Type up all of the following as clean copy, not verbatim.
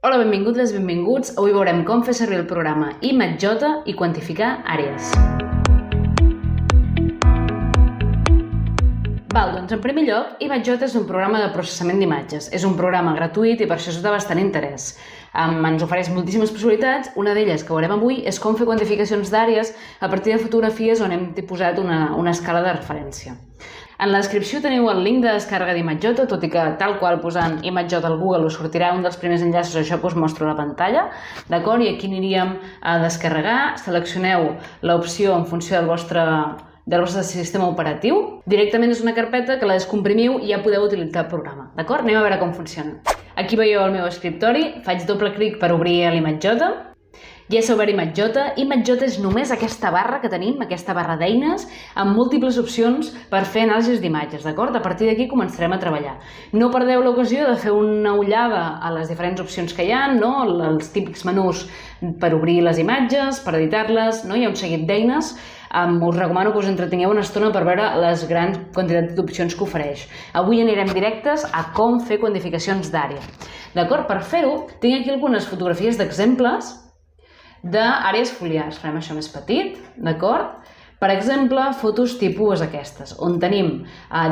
Hola, benvinguts, benvinguts. Avui veurem com fer servir el programa ImageJ i quantificar àrees. Doncs en primer lloc, ImageJ és un programa de processament d'imatges. És un programa gratuït i per això és de bastant interès. Ens ofereix moltíssimes possibilitats. Una d'elles que veurem avui és com fer quantificacions d'àrees a partir de fotografies on hem posat una escala de referència. En la descripció teniu el link de descàrrega d'ImageJ, tot i que tal qual posant ImageJ al Google us sortirà un dels primers enllaços, això que us mostro a la pantalla, d'acord? I aquí aniríem a descarregar, seleccioneu l'opció en funció del vostre sistema operatiu. Directament és una carpeta que la descomprimiu i ja podeu utilitzar el programa, d'acord? Anem a veure com funciona. Aquí veieu el meu escriptori, faig doble clic per obrir l'ImageJ. Ja s'ha obert ImageJ. ImageJ és només aquesta barra que tenim, aquesta barra d'eines, amb múltiples opcions per fer anàlisis d'imatges, d'acord? A partir d'aquí començarem a treballar. No perdeu l'ocasió de fer una ullada a les diferents opcions que hi ha, no? Els típics menús per obrir les imatges, per editar-les, no? Hi ha un seguit d'eines. Us recomano que us entretingueu una estona per veure les grans quantitats d'opcions que ofereix. Avui anirem directes a com fer quantificacions d'àrea. D'acord? Per fer-ho, tinc aquí algunes fotografies d'exemples d'àrees foliars. Farem això més petit, d'acord? Per exemple, fotos tipus aquestes, on tenim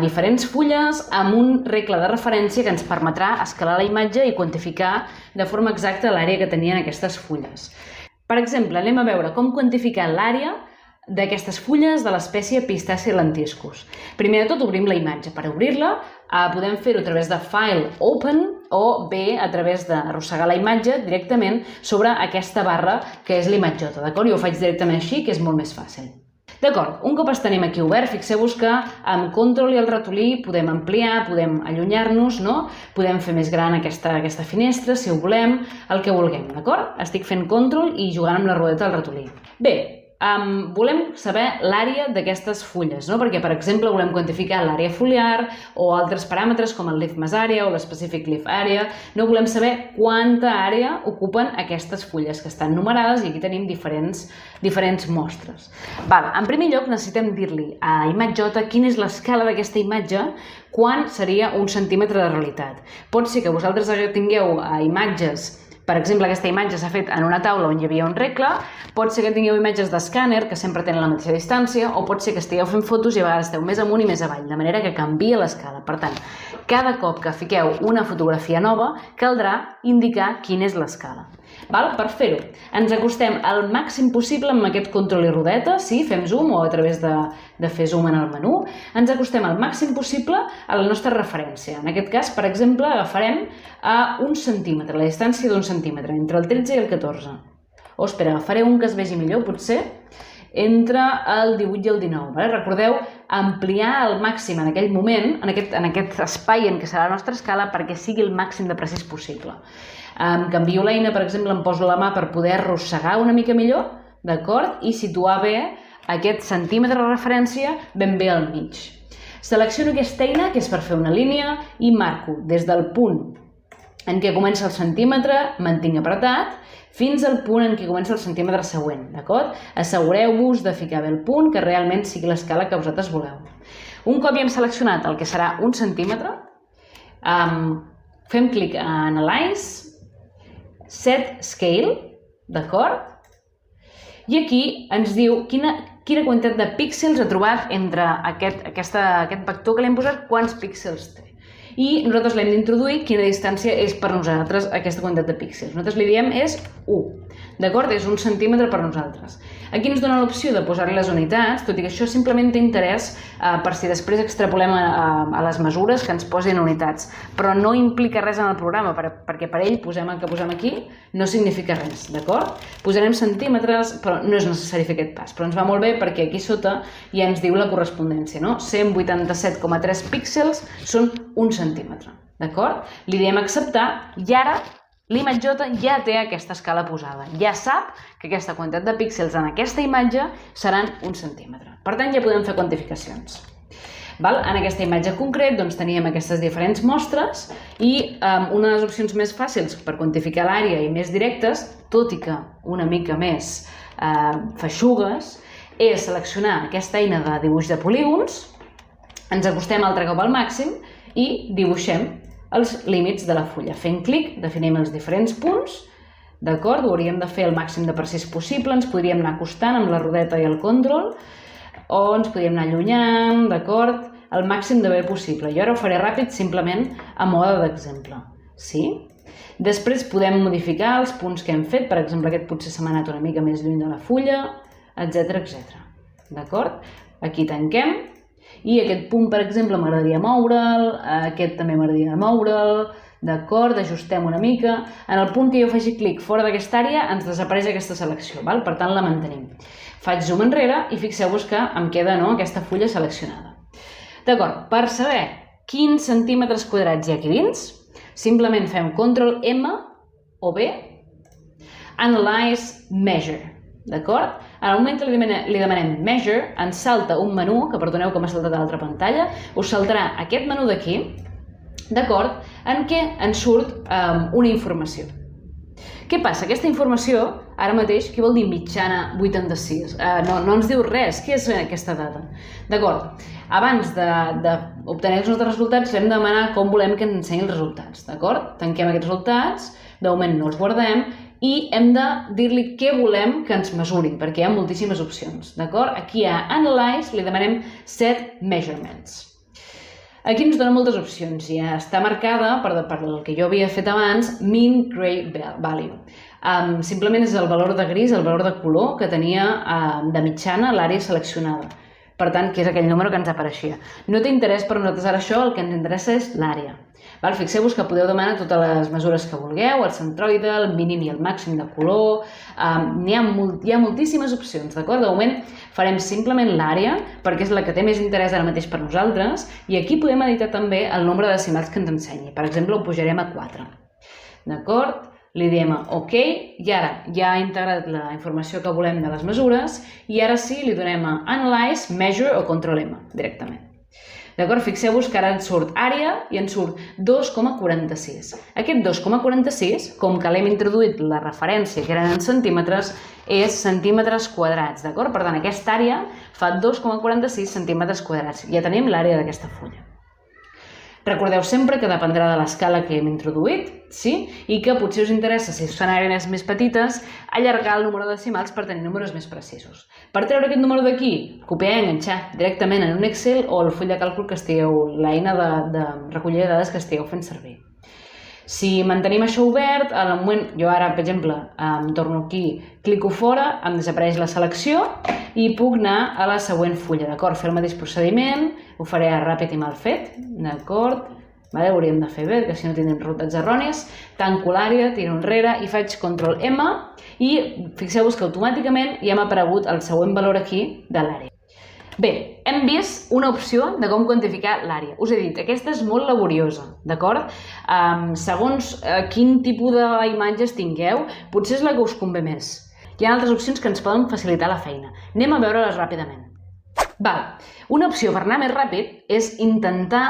diferents fulles amb un regle de referència que ens permetrà escalar la imatge i quantificar de forma exacta l'àrea que tenien aquestes fulles. Per exemple, anem a veure com quantificar l'àrea d'aquestes fulles de l'espècie Pistacea lentiscus. Primer de tot, obrim la imatge. Per obrir-la, podem fer-ho a través de File, Open, o bé a través d'arrossegar la imatge directament sobre aquesta barra que és l'ImageJ, d'acord? Jo ho faig directament així, que és molt més fàcil. D'acord, un cop els tenim aquí obert, fixeu-vos que amb Control i el ratolí podem ampliar, podem allunyar-nos, no? Podem fer més gran aquesta finestra, si ho volem, el que vulguem, d'acord? Estic fent Control i jugant amb la rodeta del ratolí. Bé, volem saber l'àrea d'aquestes fulles, no? Perquè, per exemple, volem quantificar l'àrea foliar o altres paràmetres com el Leaf Mass Area o l'Specific Leaf Area. No volem saber quanta àrea ocupen aquestes fulles que estan numerades i aquí tenim diferents mostres. En primer lloc, necessitem dir-li a ImageJ quina és l'escala d'aquesta imatge, quan seria un centímetre de realitat. Pot ser que vosaltres tingueu imatges. Per exemple, aquesta imatge s'ha fet en una taula on hi havia un regle, pot ser que tingueu imatges d'escàner que sempre tenen la mateixa distància o pot ser que estigueu fent fotos i a vegades esteu més amunt i més avall, de manera que canvia l'escala. Per tant, cada cop que fiqueu una fotografia nova, caldrà indicar quina és l'escala. Per fer-ho, ens acostem al màxim possible amb aquest control i rodeta, sí, fem zoom o a través de fer zoom en el menú, ens acostem al màxim possible a la nostra referència. En aquest cas, per exemple, agafarem a 1 centímetre, la distància d'1 centímetre, entre el 13 i el 14. Espera, agafaré un que es vegi millor, potser, entre el 18 i el 19. Recordeu ampliar al màxim en aquell moment, en aquest espai en què serà la nostra escala, perquè sigui el màxim de precís possible. Canvio l'eina, per exemple, em poso la mà per poder arrossegar una mica millor, d'acord? I situar bé aquest centímetre de referència ben bé al mig. Selecciono aquesta eina, que és per fer una línia, i marco des del punt en què comença el centímetre, mantinc apretat, fins al punt en què comença el centímetre següent, d'acord? Assegureu-vos de ficar bé el punt, que realment sigui l'escala que vosaltres voleu. Un cop ja hem seleccionat el que serà 1 centímetre, fem clic a Analyze, Set Scale, d'acord? I aquí ens diu quina quantitat de píxels ha trobat entre aquest vector que l'hem posat, quants píxels té. I nosaltres l'hem d'introduir quina distància és per nosaltres aquesta quantitat de píxels. Nosaltres li diem és 1, d'acord? És 1 centímetre per nosaltres. Aquí ens dona l'opció de posar-li les unitats, tot i que això simplement té interès per si després extrapolem a les mesures que ens posin unitats, però no implica res en el programa, perquè per ell el que posem aquí no significa res, d'acord? Posarem centímetres, però no és necessari fer aquest pas, però ens va molt bé perquè aquí sota ja ens diu la correspondència, no? 187,3 píxels són 1 centímetre, d'acord? Li diem acceptar i ara l'ImageJ ja té aquesta escala posada. Ja sap que aquesta quantitat de píxels en aquesta imatge seran 1 centímetre. Per tant, ja podem fer quantificacions. En aquesta imatge concret teníem aquestes diferents mostres i una de les opcions més fàcils per quantificar l'àrea i més directes, tot i que una mica més feixugues, és seleccionar aquesta eina de dibuix de polígons, ens acostem altre cop al màxim i dibuixem els límits de la fulla. Fent clic, definim els diferents punts, d'acord? Ho hauríem de fer el màxim de precís possible, ens podríem anar acostant amb la rodeta i el control, o ens podríem anar allunyant, d'acord? El màxim de bé possible. Jo ara ho faré ràpid, simplement a mode d'exemple. Sí? Després podem modificar els punts que hem fet, per exemple, aquest potser se m'ha anat una mica més lluny de la fulla, etc etc. D'acord? Aquí tanquem. I aquest punt, per exemple, m'agradaria moure'l, aquest també m'agradaria moure'l, d'acord? Ajustem una mica. En el punt que jo faci clic fora d'aquesta àrea ens desapareix aquesta selecció, val? Per tant la mantenim. Faig zoom enrere i fixeu-vos que em queda aquesta fulla seleccionada. D'acord, per saber quins centímetres quadrats hi ha aquí dins, simplement fem Ctrl M o B, Analyze Measure, d'acord? En el moment que li demanem Measure, ens salta un menú, que perdoneu que m'ha saltat a l'altra pantalla, us saltarà aquest menú d'aquí, d'acord? En què ens surt una informació. Què passa? Aquesta informació, ara mateix, què vol dir mitjana 86? No ens diu res. Què és aquesta data? D'acord. Abans d'obtenir els nostres resultats, hem de demanar com volem que ens ensenyi els resultats. D'acord? Tanquem aquests resultats, de moment no els guardem, i hem de dir-li què volem que ens mesuri, perquè hi ha moltíssimes opcions. D'acord? Aquí a Analyze li demanem Set Measurements. Aquí ens dona moltes opcions i està marcada, per el que jo havia fet abans, Mean Gray Value. Simplement és el valor de gris, el valor de color que tenia de mitjana l'àrea seleccionada. Per tant, que és aquell número que ens apareixia. No té interès per nosaltres ara això, el que ens interessa és l'àrea. Fixeu-vos que podeu demanar totes les mesures que vulgueu, el centroide, el mínim i el màxim de color, hi ha moltíssimes opcions, d'acord? De moment farem simplement l'àrea, perquè és la que té més interès ara mateix per nosaltres, i aquí podem editar també el nombre de decimals que ens ensenyi. Per exemple, ho pujarem a 4. D'acord? Li diem OK, i ara ja ha integrat la informació que volem de les mesures, i ara sí, li donem a Analyze, Measure o Ctrl M directament. D'acord? Fixeu-vos que ara ens surt àrea i ens surt 2,46. Aquest 2,46, com que l'hem introduït la referència, que eren en centímetres, és centímetres quadrats, d'acord? Per tant, aquesta àrea fa 2,46 centímetres quadrats. Ja tenim l'àrea d'aquesta fulla. Recordeu sempre que dependrà de l'escala que hem introduït, sí? I que potser us interessa, si són àrees més petites, allargar el número de decimals per tenir números més precisos. Per treure aquest número d'aquí, copiar i enganxar directament en un Excel o el full de càlcul que estigueu, l'eina de recollida de dades que estigueu fent servir. Si mantenim això obert, al moment, jo ara, per exemple, em torno aquí, clico fora, em desapareix la selecció i puc anar a la següent fulla, d'acord? Fer el mateix procediment, ho faré ràpid i mal fet, d'acord? Ho hauríem de fer bé, perquè si no tindrem resultats erronis. Tanco l'àrea, tiro enrere i faig Ctrl M i fixeu-vos que automàticament ja m'ha aparegut el següent valor aquí de l'àrea. Bé, hem vist una opció de com quantificar l'àrea. Us he dit, aquesta és molt laboriosa, d'acord? Segons quin tipus d'imatges tingueu, potser és la que us convé més. Hi ha altres opcions que ens poden facilitar la feina. Anem a veure-les ràpidament. Una opció per anar més ràpid és intentar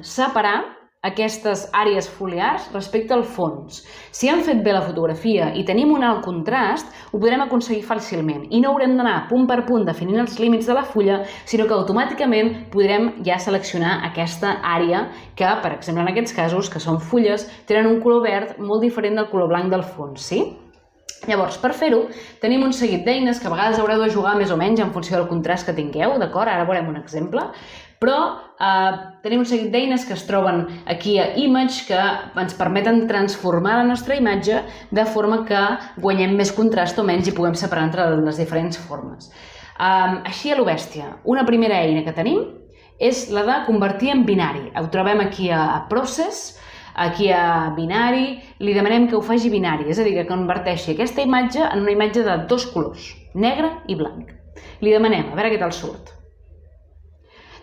separar aquestes àrees foliars respecte al fons. Si hem fet bé la fotografia i tenim un alt contrast, ho podrem aconseguir fàcilment i no haurem d'anar punt per punt definint els límits de la fulla, sinó que automàticament podrem ja seleccionar aquesta àrea que, per exemple, en aquests casos, que són fulles, tenen un color verd molt diferent del color blanc del fons, sí? Llavors, per fer-ho, tenim un seguit d'eines que a vegades haureu de jugar més o menys en funció del contrast que tingueu, d'acord? Ara veurem un exemple. Però tenim un seguit d'eines que es troben aquí a Image que ens permeten transformar la nostra imatge de forma que guanyem més contrast o menys i puguem separar entre les diferents formes. Així a lo bèstia, una primera eina que tenim és la de convertir en binari. Ho trobem aquí a Process, aquí a binari, li demanem que ho faci binari, és a dir, que converteixi aquesta imatge en una imatge de dos colors, negre i blanc. Li demanem, a veure què tal surt.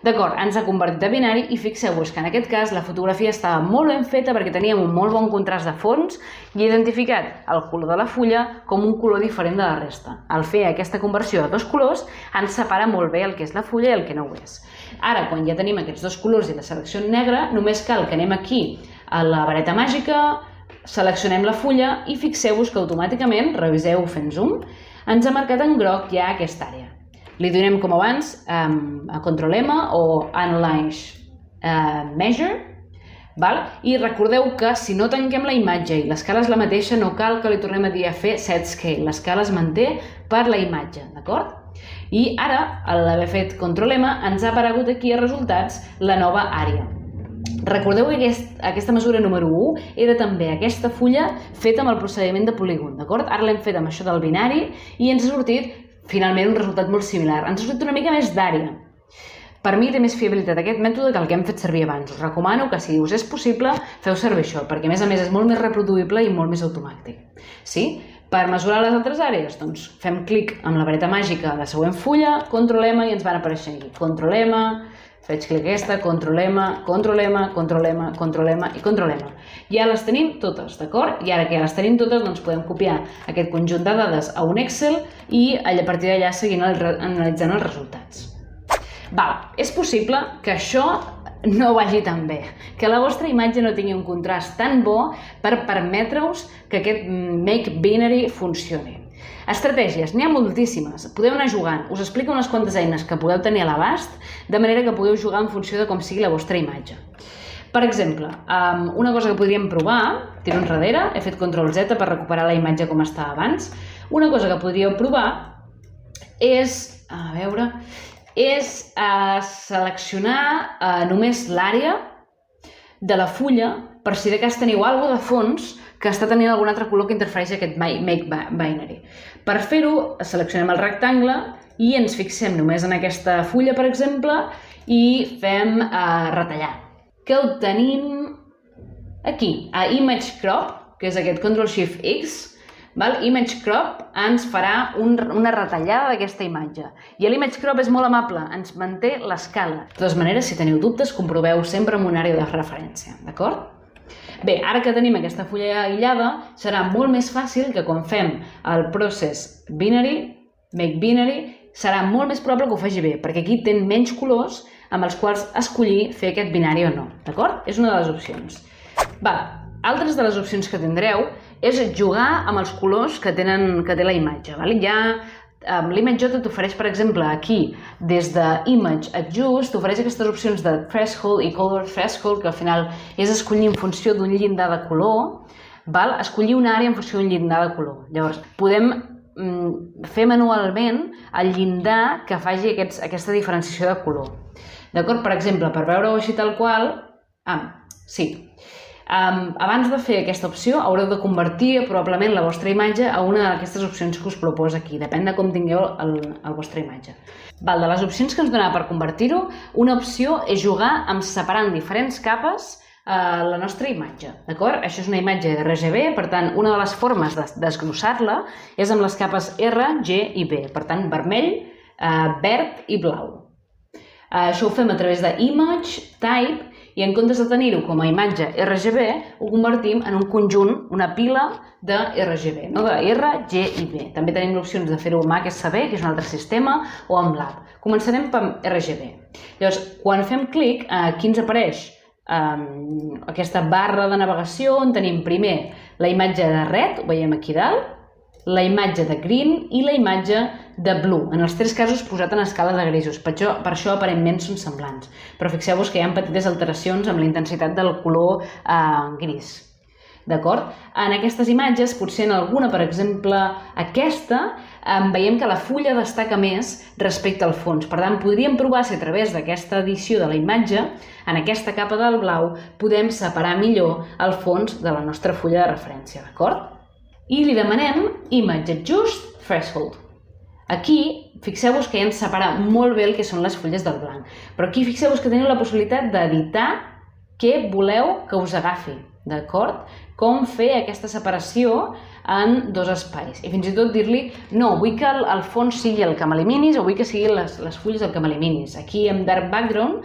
D'acord, ens ha convertit a binari i fixeu-vos que en aquest cas la fotografia estava molt ben feta perquè teníem un molt bon contrast de fons i he identificat el color de la fulla com un color diferent de la resta. Al fer aquesta conversió de dos colors ens separa molt bé el que és la fulla i el que no ho és. Ara, quan ja tenim aquests dos colors i la selecció en negre, només cal que anem aquí a la vareta màgica, seleccionem la fulla i fixeu-vos que automàticament, reviseu fent zoom, ens ha marcat en groc ja aquesta àrea. Li donem com abans a Ctrl M o Analyze Measure, I recordeu que si no tanquem la imatge i l'escala és la mateixa, no cal que li tornem a dir a fer set scale. L'escala es manté per la imatge, d'acord? I ara, a l'haver fet Ctrl M, ens ha aparegut aquí a resultats la nova àrea. Recordeu que aquesta mesura número 1 era també aquesta fulla feta amb el procediment de polígon, d'acord? Ara l'hem fet amb això del binari i ens ha sortit finalment un resultat molt similar. Ens ha sortit una mica més d'àrea. Per mi té més fiabilitat aquest mètode que el que hem fet servir abans. Us recomano que, si us és possible, feu servir això, perquè a més és molt més reproduïble i molt més automàtic. Sí? Per mesurar les altres àrees, doncs fem clic amb la vareta màgica a la següent fulla, Ctrl M i ens van apareixent aquí. Ctrl M, faig clic aquesta, Ctrl M, Ctrl M, Ctrl M, Ctrl M i Ctrl M. Ja les tenim totes, d'acord? I ara que ja les tenim totes, doncs podem copiar aquest conjunt de dades a un Excel i a partir d'allà seguint analitzant els resultats. És possible que això no vagi tan bé, que la vostra imatge no tingui un contrast tan bo per permetre-us que aquest Make Binary funcioni. Estratègies, n'hi ha moltíssimes, podeu anar jugant, us explico unes quantes eines que podeu tenir a l'abast, de manera que podeu jugar en funció de com sigui la vostra imatge. Per exemple, una cosa que podríem provar, tiro enrere, he fet Ctrl Z per recuperar la imatge com estava abans, una cosa que podríeu provar és, seleccionar només l'àrea de la fulla per si de cas teniu alguna cosa de fons que està tenint algun altre color que interfereix aquest Make Binary. Per fer-ho, seleccionem el rectangle i ens fixem només en aquesta fulla, per exemple, i fem retallar. Que ho tenim aquí, a Image Crop, que és aquest Ctrl-Shift-X. Image Crop ens farà una retallada d'aquesta imatge. I l'Image Crop és molt amable, ens manté l'escala. De totes maneres, si teniu dubtes, comproveu sempre amb una àrea de referència, d'acord? Bé, ara que tenim aquesta fulla aïllada, serà molt més fàcil que quan fem el process binary, Make Binary, serà molt més probable que ho faci bé, perquè aquí té menys colors amb els quals escollir fer aquest binari o no, d'acord? És una de les opcions. Altres de les opcions que tindreu és jugar amb els colors que té la imatge. L'ImageJota t'ofereix, per exemple, aquí, des d'Image Adjust, t'ofereix aquestes opcions de Threshold i Color Threshold, que al final és escollir en funció d'un llindar de color, escollir una àrea en funció d'un llindar de color. Llavors, podem fer manualment el llindar que faci aquesta diferenciació de color. D'acord? Per exemple, per veure-ho així tal qual... Sí. Abans de fer aquesta opció haureu de convertir probablement la vostra imatge a una d'aquestes opcions que us proposa aquí. Depèn de com tingueu la vostra imatge. De les opcions que ens donarà per convertir-ho, una opció és jugar amb separant diferents capes la nostra imatge. D'acord? Això és una imatge RGB, per tant, una de les formes de desglossar-la és amb les capes R, G i B. Per tant, vermell, verd i blau. Això ho fem a través d'Image, Type, i en comptes de tenir-ho com a imatge RGB, ho convertim en un conjunt, una pila de RGB, de R, G i B. També tenim l'opció de fer-ho amb HSB, que és un altre sistema, o amb Lab. Començarem amb RGB. Llavors, quan fem clic, aquí ens apareix aquesta barra de navegació on tenim primer la imatge de red, ho veiem aquí dalt, la imatge de green i la imatge de blue. En els tres casos posat en escala de grisos, per això aparentment són semblants. Però fixeu-vos que hi ha petites alteracions amb la intensitat del color gris. D'acord? En aquestes imatges, potser en alguna, per exemple aquesta, veiem que la fulla destaca més respecte al fons. Per tant, podríem provar si a través d'aquesta edició de la imatge, en aquesta capa del blau, podem separar millor el fons de la nostra fulla de referència. D'acord? I li demanem Image Adjust Threshold. Aquí, fixeu-vos que ja ens separa molt bé el que són les fulles del blanc. Però aquí fixeu-vos que teniu la possibilitat d'editar què voleu que us agafi. D'acord? Com fer aquesta separació en dos espais. I fins i tot dir-li, no, vull que el fons sigui el que m'eliminis o vull que siguin les fulles el que m'eliminis. Aquí amb Dark Background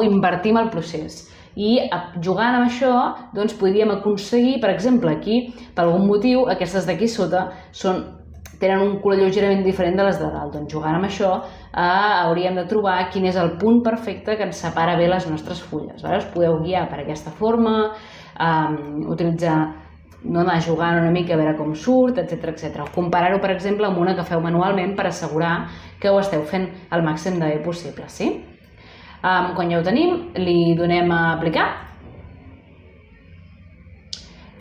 invertim el procés. I jugant amb això, doncs podríem aconseguir, per exemple, aquí, per algun motiu, aquestes d'aquí sota tenen un color lleugerament diferent de les de dalt. Doncs jugant amb això hauríem de trobar quin és el punt perfecte que ens separa bé les nostres fulles. Us podeu guiar per aquesta forma, anar jugant una mica a veure com surt, etc. Comparar-ho, per exemple, amb una que feu manualment per assegurar que ho esteu fent el màxim de bé possible. Quan ja ho tenim, li donem a aplicar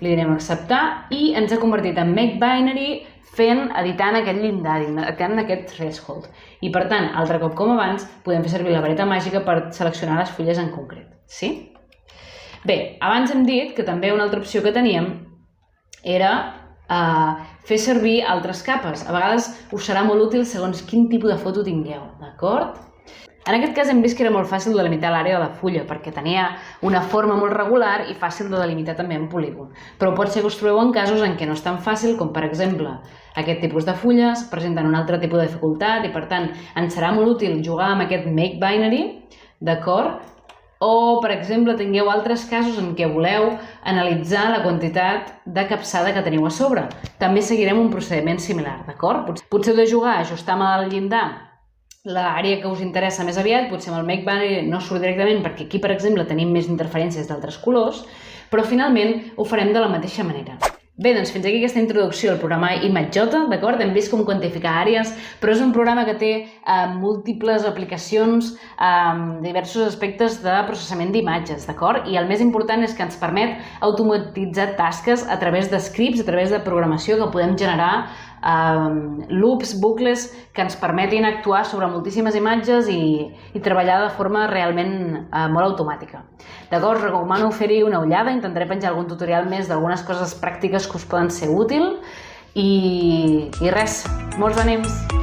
li direm acceptar i ens ha convertit en make binary editant aquest llindar, editant aquest threshold. I per tant, altre cop com abans, podem fer servir la vareta màgica per seleccionar les fulles en concret. Sí? Bé, abans hem dit que també una altra opció que teníem era fer servir altres capes. A vegades us serà molt útil segons quin tipus de foto tingueu, d'acord? En aquest cas hem vist que era molt fàcil delimitar l'àrea de la fulla perquè tenia una forma molt regular i fàcil de delimitar també en polígon. Però pot ser que us trobeu en casos en què no és tan fàcil com, per exemple, aquest tipus de fulles presenten un altre tipus de dificultat i, per tant, ens serà molt útil jugar amb aquest make binary, d'acord? O, per exemple, tingueu altres casos en què voleu analitzar la quantitat de capçada que teniu a sobre. També seguirem un procediment similar, d'acord? Potser heu de jugar, ajustar amb el llindar l'àrea que us interessa més aviat, potser amb el make binary no surt directament perquè aquí, per exemple, tenim més interferències d'altres colors, però finalment ho farem de la mateixa manera. Bé, doncs fins aquí aquesta introducció al programa ImageJota, d'acord? Hem vist com quantificar àrees, però és un programa que té múltiples aplicacions, diversos aspectes de processament d'imatges, d'acord? I el més important és que ens permet automatitzar tasques a través de scripts, a través de programació que podem generar loops, bucles que ens permetin actuar sobre moltíssimes imatges i treballar de forma realment molt automàtica. D'acord? Recomano fer-hi una ullada, intentaré penjar algun tutorial més d'algunes coses pràctiques que us poden ser útils i res, molts ànims!